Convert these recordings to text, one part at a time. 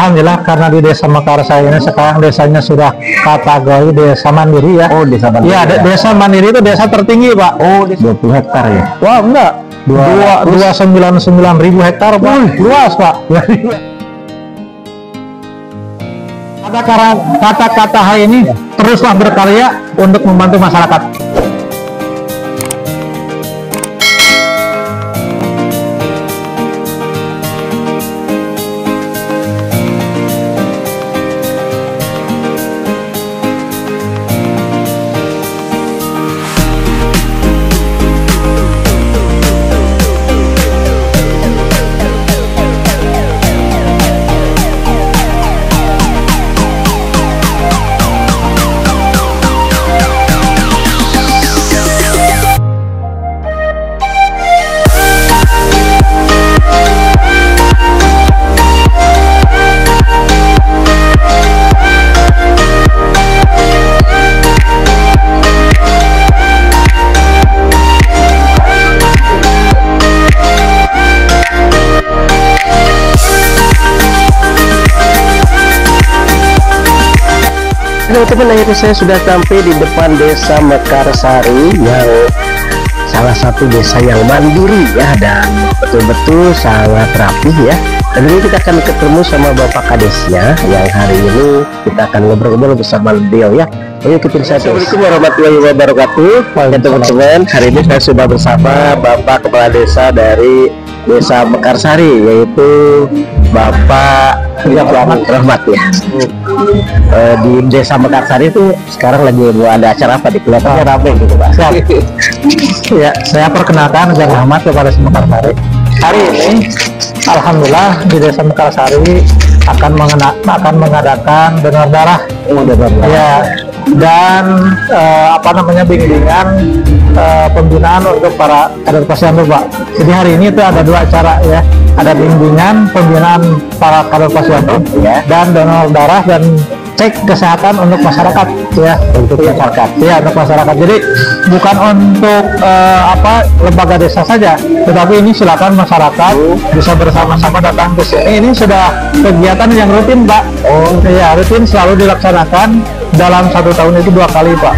alhamdulillah karena di Desa Mekarsari ini sekarang desanya sudah kategori desa mandiri ya. Oh, desa mandiri. Iya, desa mandiri itu desa tertinggi, Pak. Oh, 20 hektar ya. Wah, enggak. 299.000 hektar, Pak. Luas, Pak. Kata-kata hari ini teruslah berkarya untuk membantu masyarakat. Teman-teman, akhirnya saya sudah sampai di depan Desa Mekarsari yang salah satu desa yang mandiri ya, dan betul-betul sangat rapih ya. Dan ini kita akan ketemu sama Bapak Kadesnya yang hari ini kita akan ngobrol-ngobrol bersama beliau ya. Ayo ikutin saya. Assalamualaikum warahmatullahi wabarakatuh. Ya teman-teman, hari ini saya sudah bersama Bapak Kepala Desa dari Desa Mekarsari, yaitu Bapak Rahmat ya. Di Desa Mekarsari itu sekarang lagi ada acara apa, di kelihatannya ramai gitu Pak. Ya, saya perkenalkan Gang Rahmat kepada Desa Mekarsari. Hari ini alhamdulillah di Desa Mekarsari akan mengadakan donor darah. Ya, dan bimbingan pembinaan untuk para kader posyandu, Pak. Jadi hari ini itu ada dua acara ya, ada bimbingan pembinaan para kader posyandu ya, dan donor darah dan cek kesehatan untuk masyarakat ya, untuk masyarakat ya, untuk masyarakat. Jadi bukan untuk lembaga desa saja, tetapi ini silakan masyarakat bisa bersama-sama datang ke sini. Ini sudah kegiatan yang rutin, Pak. Oh iya, rutin, selalu dilaksanakan dalam 1 tahun itu 2 kali, Pak.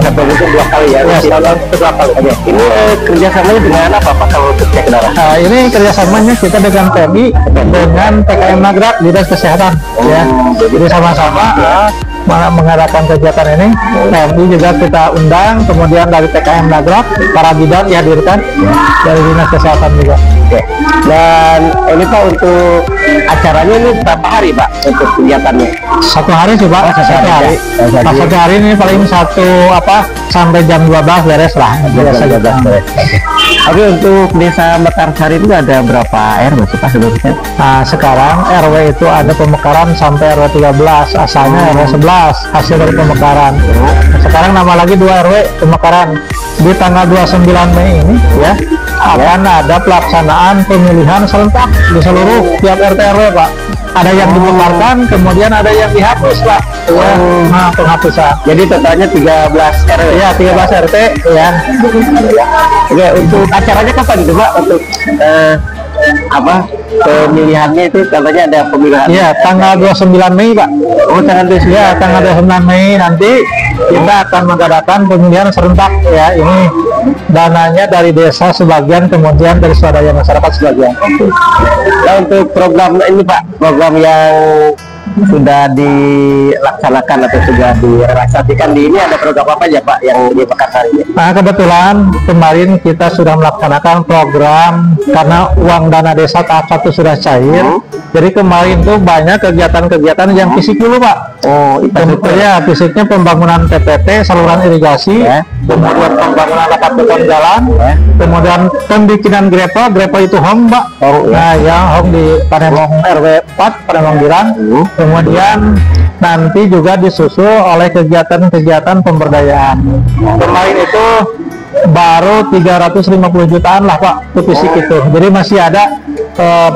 Satu tahun itu 2 kali ya. Ya, 1 tahun itu 2 kali. Ini kerjasamanya dengan apa Pak kalau untuk cek darah? Ini kerjasamanya kita dengan PMI, dengan TKM Nagrak, Dinas Kesehatan ya. Jadi sama-sama mengadakan kegiatan ini. PMI juga kita undang, kemudian dari TKM Nagrak, para bidan dihadirkan dari Dinas Kesehatan juga. Oke. Dan ini Pak, untuk acaranya ini berapa hari Pak untuk kegiatannya? 1 hari sih, Pak. Satu hari. Pas 1 hari ini paling sampai jam 12 beres lah. Tapi untuk Desa Mekarsari itu ada berapa RW sih Pak sebenarnya? Nah, sekarang RW itu ada pemekaran sampai RW 13, asalnya RW 11 hasil dari pemekaran. Sekarang nambah lagi 2 RW pemekaran. Di tanggal 29 Mei ini ya akan ada pelaksanaan pemilihan serentak di seluruh tiap RT RW, Pak. Ada yang dibubarkan, kemudian ada yang dihapus, Pak. Ya, penghapusan. Jadi totalnya 13 RW. Ya, 13 RT ya. Oke, untuk acaranya kapan itu Pak? Untuk pemilihannya itu katanya ada pemilihan? Ya, tanggal 29 Mei, Pak. Oh, tanggal 29. Ya, tanggal 29 Mei nanti kita akan mengadakan pemilihan serentak ya. Ini dananya dari desa sebagian, kemudian dari swadaya masyarakat sebagian. Nah, untuk program ini Pak, program yang sudah dilaksanakan atau sudah direalisasikan di ini, ada program apa aja Pak yang di Mekarsari? Nah, kebetulan kemarin kita sudah melaksanakan program karena uang dana desa tahap 1 sudah cair. Jadi kemarin tuh banyak kegiatan-kegiatan yang fisik dulu, Pak. Oh, ya, fisiknya pembangunan TPT, saluran irigasi, kemudian pembangunan lapak beton jalan, kemudian pembikinan grepa itu home, Pak. Nah, yang home di Panemong RW 4, Panemong Girang. Kemudian nanti juga disusul oleh kegiatan-kegiatan pemberdayaan. Kemarin itu baru 350 jutaan lah, Pak, untuk fisik itu. Jadi masih ada,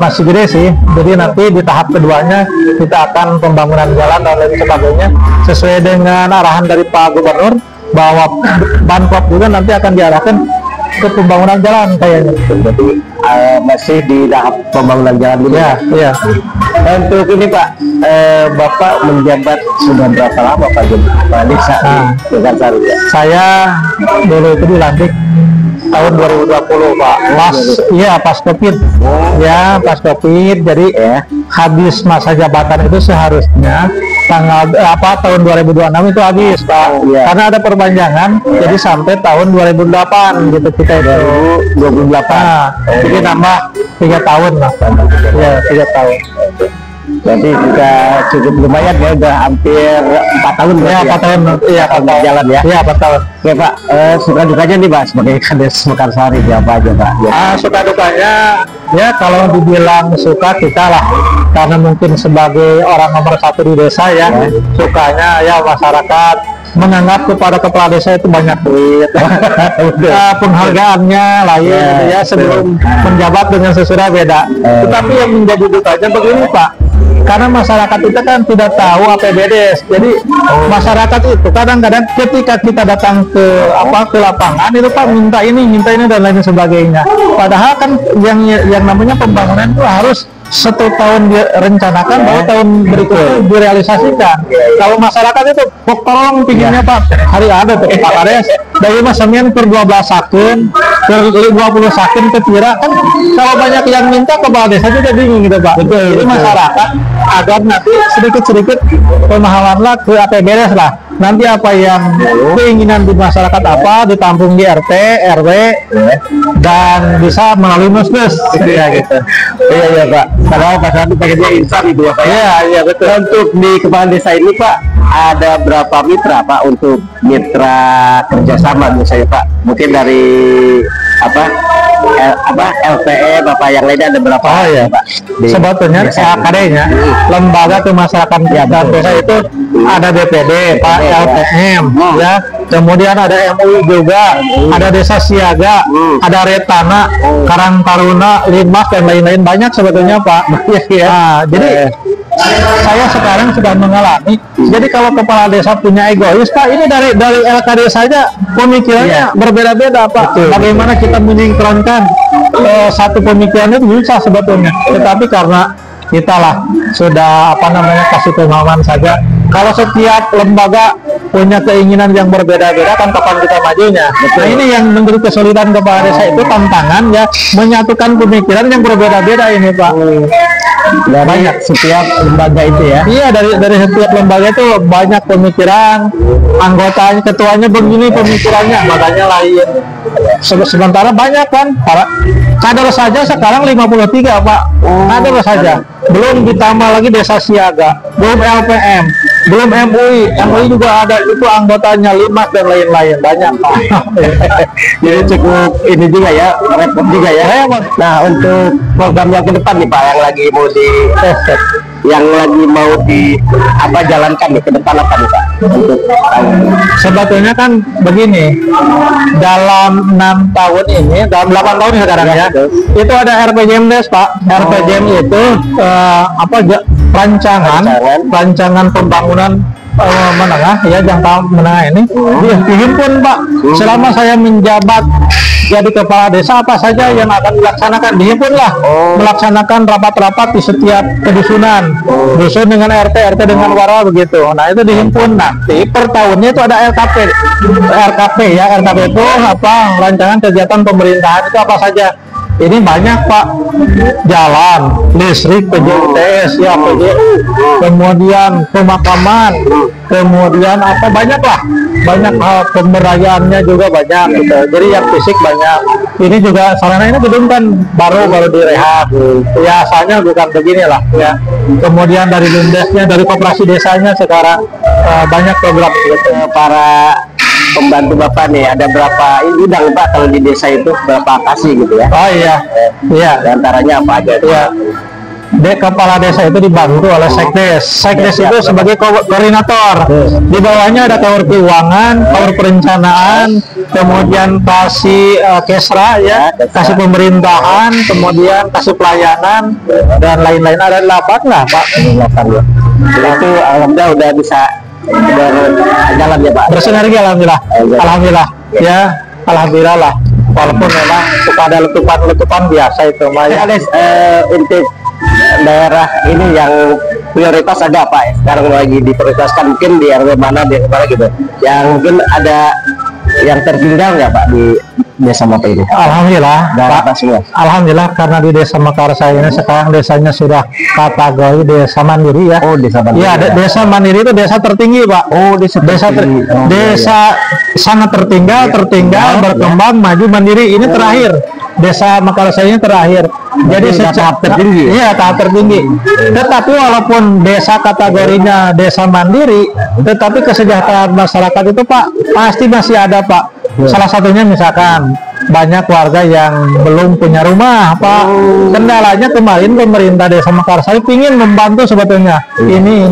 masih gede sih. Jadi nanti di tahap keduanya kita akan pembangunan jalan dan lain sebagainya sesuai dengan arahan dari Pak Gubernur, bahwa Bankop juga nanti akan diarahkan ke pembangunan jalan kayaknya. Jadi masih di tahap pembangunan jalan dulu. Ya, ya. Untuk ini Pak, Bapak menjabat sudah berapa lama Pak jadi Kepala Desa di Mekarsari? Saya dulu itu dilantik tahun 2020 Pak, pas Covid. Ya, pas Covid, jadi habis masa jabatan itu seharusnya tahun 2026 itu habis Pak, karena ada perpanjangan, jadi sampai tahun 2008 gitu kita itu 2028, jadi nambah 3 tahun lah, ya 3 tahun. Berarti juga cukup lumayan ya, udah hampir 4 tahun ya, 4 tahun, iya 4 tahun jalan ya. Iya 4 tahun. Oke Pak, suka dukanya nih Pak sebagai Kades Mekarsari apa aja Pak? Suka dukanya ya kalau dibilang suka kita lah, karena mungkin sebagai orang nomor 1 di desa ya, sukanya ya masyarakat menganggap kepada kepala desa itu banyak duit. Penghargaannya lain gitu ya, sebelum menjabat dengan sesudah beda. Tetapi yang menjadi dukanya begini Pak, karena masyarakat kita kan tidak tahu APBD, jadi masyarakat itu kadang-kadang ketika kita datang ke lapangan itu Pak minta ini dan lain sebagainya, padahal kan yang namanya pembangunan itu harus 1 tahun direncanakan, baru tahun berikutnya direalisasikan. Kalau masyarakat itu tolong pinginnya Pak, hari ada tuh Pak Kades dari Masamian per 12 saken, per 20 saken ke Tira, kan kalau banyak yang minta kepala desa juga bingung gitu Pak. Jadi masyarakat agar nanti sedikit-sedikit pemahaman lah ke APBD lah. Nanti apa yang keinginan di masyarakat apa ditampung di RT, RW, dan bisa melalui musnus ya gitu. Iya Pak. Kalau masyarakat pengennya instan itu Pak. Iya betul. Untuk di kepala desa ini Pak, ada berapa mitra Pak untuk mitra kerjasama misalnya Pak? Mungkin dari LPE Bapak yang lainnya ada berapa? Pak? Sebetulnya LKD-nya lembaga kemasyarakatan desa itu ada DPD Pak, LPM ya, kemudian ada MUI juga, ada Desa Siaga, ada Retana, Karang Taruna, Limas dan lain-lain, banyak sebetulnya Pak. Jadi saya sekarang sudah mengalami. Jadi kalau kepala desa punya egois Pak, ini dari LKD saja pemikirannya berbeda-beda Pak. Bagaimana kita menyingkronkan satu pemikiran itu bisa sebetulnya, tetapi karena kita lah sudah kasih pemahaman saja. Kalau setiap lembaga punya keinginan yang berbeda-beda, kan kapan kita majunya? Nah ini yang menjadi kesulitan kepala desa itu, tantangan ya, menyatukan pemikiran yang berbeda-beda ini Pak. Banyak setiap lembaga itu ya. Iya, dari setiap lembaga itu banyak pemikiran, anggotanya, ketuanya begini pemikirannya, makanya lain. Sementara banyak kan para kader saja sekarang 53 Pak, kader saja, belum ditambah lagi Desa Siaga, belum LPM, belum MUI juga ada itu anggotanya, Limas dan lain-lain, banyak Pak. Jadi cukup ini juga ya, repot juga ya. Nah untuk program yang ke depan nih Pak, yang lagi mau jalankan nih ke depan apa nih Pak? Untuk sebetulnya kan begini, dalam 6 tahun ini, dalam 8 tahun sekarang ya, itu ada RPJMdes Pak. RPJM itu rancangan pembangunan menengah ya, jangka menengah ini dihimpun Pak. Selama saya menjabat jadi kepala desa, apa saja yang akan dilaksanakan dihimpunlah, melaksanakan rapat-rapat di setiap kedusunan, dusun dengan RT dengan warga begitu. Nah itu dihimpun, nanti per tahunnya itu ada RKP ya. RKP itu rancangan kegiatan pemerintahan itu apa saja. Ini banyak Pak, jalan, listrik, PJUTS ya, PJU, kemudian pemakaman, kemudian banyak hal, pemberayaannya juga banyak gitu. Jadi yang fisik banyak. Ini juga sarana ini gedung kan baru direhab, biasanya bukan beginilah ya. Kemudian dari Bumdesnya, dari koperasi desanya sekarang banyak program gitu. Para pembantu Bapak nih, ada berapa bidang Pak kalau di desa itu, berapa kasih gitu ya? Oh iya. Di antaranya apa aja? Iya. Kepala desa itu dibantu oleh Sekdes. Sekdes itu sebagai koordinator. Di bawahnya ada Tower Keuangan, Tower Perencanaan, kemudian kasih Kesra ya, kasih pemerintahan, kemudian kasih pelayanan dan lain-lain. Ada 8 lah Pak. 8 ya. Itu alhamdulillah udah bisa berjalan ya Pak. Bersinergi alhamdulillah. Alhamdulillah ya, alhamdulillah lah. walaupun memang suka ada letupan-letupan biasa itu mah ya. Untuk daerah ini yang prioritas ada apa ya sekarang lagi diprioritaskan, mungkin di RW mana gitu, yang mungkin ada yang tertinggal nggak Pak di desa Mata ini? Alhamdulillah Pak, semua. Alhamdulillah karena di desa Mekarsari ini sekarang desanya sudah kategori desa mandiri ya. Oh, desa mandiri. Iya, desa mandiri itu desa tertinggi Pak. Oh, desa sangat tertinggal, berkembang, maju, mandiri. Ini terakhir. Desa Mekarsari ini terakhir. Jadi tahap tertinggi. Iya, tahap tertinggi. Tetapi walaupun desa kategorinya desa mandiri, tetapi kesejahteraan masyarakat itu Pak pasti masih ada Pak. Salah satunya misalkan banyak warga yang belum punya rumah Pak. Kendalanya kemarin pemerintah desa Mekarsari ingin membantu sebetulnya. Ini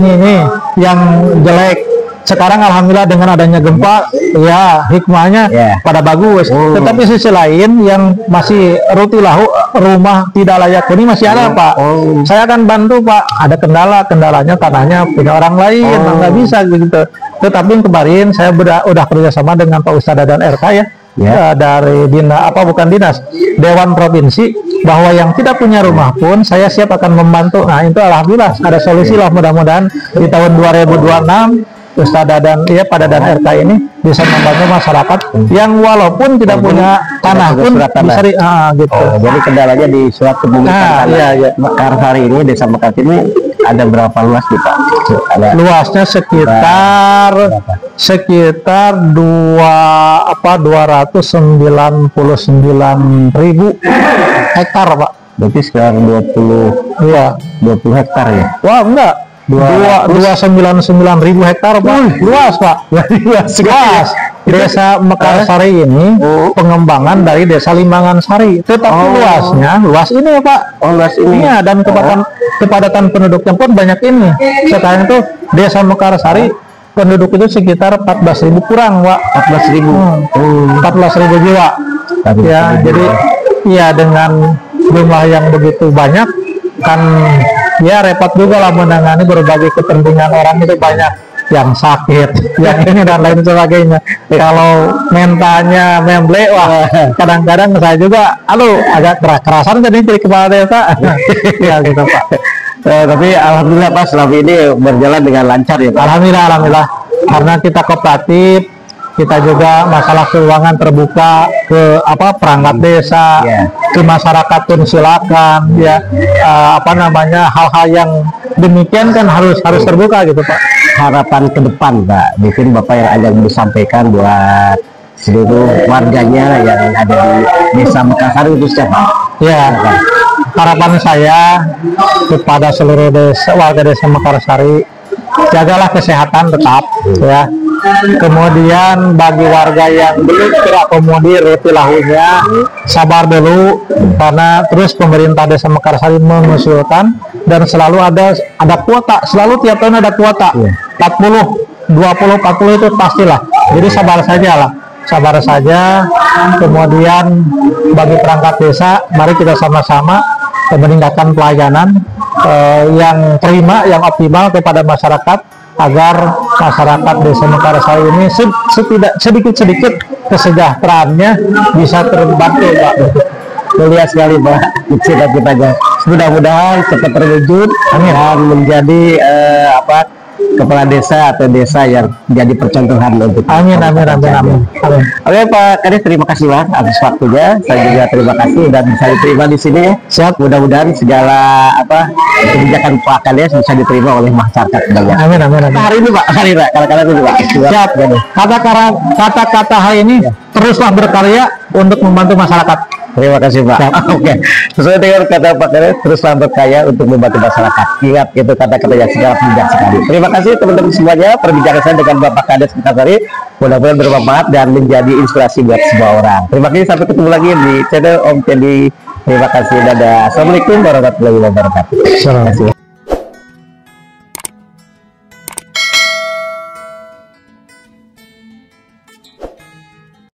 yang jelek. Sekarang alhamdulillah dengan adanya gempa ya hikmahnya pada bagus. Tetapi sisi lain yang masih rutilah rumah tidak layak ini masih ada Pak. Saya akan bantu Pak. Ada kendalanya tanahnya punya orang lain, nggak bisa gitu. Tetapi kemarin saya udah kerjasama dengan Pak Ustadz dan RK ya, dari dinas Dewan Provinsi, bahwa yang tidak punya rumah pun saya siap akan membantu. Nah itu alhamdulillah ada solusi lah, mudah-mudahan di tahun 2026 Ustadz dan Pada dan RK ini bisa membantu masyarakat yang walaupun tidak punya tanah pun bisa gitu. Jadi kendalanya di surat kepemilikan tanah. Mekarsari ini, desa Mekarsari ini ada berapa luas nih Pak? Luasnya sekitar 299.000 hektar Pak. Berarti sekitar 20 hektar ya? Wah enggak, 299.000 hektar Pak. Luas Pak. Luas. Desa Mekarsari ini pengembangan dari desa Limbangan Sari, tetapi luasnya luas ini ya Pak. Luas ini ya, dan kepadatan penduduknya pun banyak ini. Sekarang itu desa Mekarsari penduduk itu sekitar 14.000 kurang Pak. 14.000 jiwa ya. Jadi ya dengan jumlah yang begitu banyak kan ya repot juga lah menangani berbagai kepentingan orang. Itu banyak yang sakit, yang ini dan lain sebagainya. Kalau mentalnya memble, wah kadang-kadang saya juga agak kerasan jadi kepala desa. Ya gitu Pak. Tapi alhamdulillah Pak selama ini berjalan dengan lancar ya Pak. Alhamdulillah karena kita kooperatif, kita juga masalah keuangan terbuka ke perangkat desa, ke masyarakat pun silakan ya. Hal-hal yang demikian kan harus terbuka gitu Pak. Harapan ke depan Pak, mungkin Bapak yang ada disampaikan buat seluruh warganya yang ada di desa Mekarsari khususnya Pak. Ya, harapan saya kepada seluruh warga desa Mekarsari, jagalah kesehatan tetap ya. Kemudian bagi warga yang belum terakomodir tilahunya, sabar dulu, karena terus pemerintah desa Mekarsari mengusulkan dan selalu ada kuota, selalu tiap tahun ada kuota 40, 20, 40 itu pastilah. Jadi sabar saja. Kemudian bagi perangkat desa, mari kita sama-sama meningkatkan pelayanan yang prima, yang optimal kepada masyarakat, agar masyarakat desa Mekarsari ini sedikit kesejahteraannya bisa terbantu Pak. Mulia sekali Pak cita-citanya, mudah-mudahan cepat terwujud dan menjadi kepala desa atau desa yang jadi percontohan untuk amin. Oke Pak Kades, terima kasih Pak atas waktunya. Saya juga terima kasih dan bisa diterima di sini ya. Siap, mudah-mudahan segala kebijakan Pak Kades bisa diterima oleh masyarakat banyak. Amin. Hari ini Pak, kata-kata itu Pak. Siap. Kata-kata hari ini teruslah berkarya untuk membantu masyarakat. Terima kasih Pak. Oke. Sesuai dengan kata Pak Kades, teruslah berkarya untuk membantu masyarakat. Ingat itu kata-kata yang sangat bijak sekali. Terima kasih teman-teman semuanya. Perbincangan saya dengan Bapak Kades Mekarsari mudah-mudahan bermanfaat dan menjadi inspirasi buat semua orang. Terima kasih, sampai ketemu lagi di channel Om Cendi. Terima kasih, dadah. Assalamualaikum warahmatullahi wabarakatuh. Terima kasih.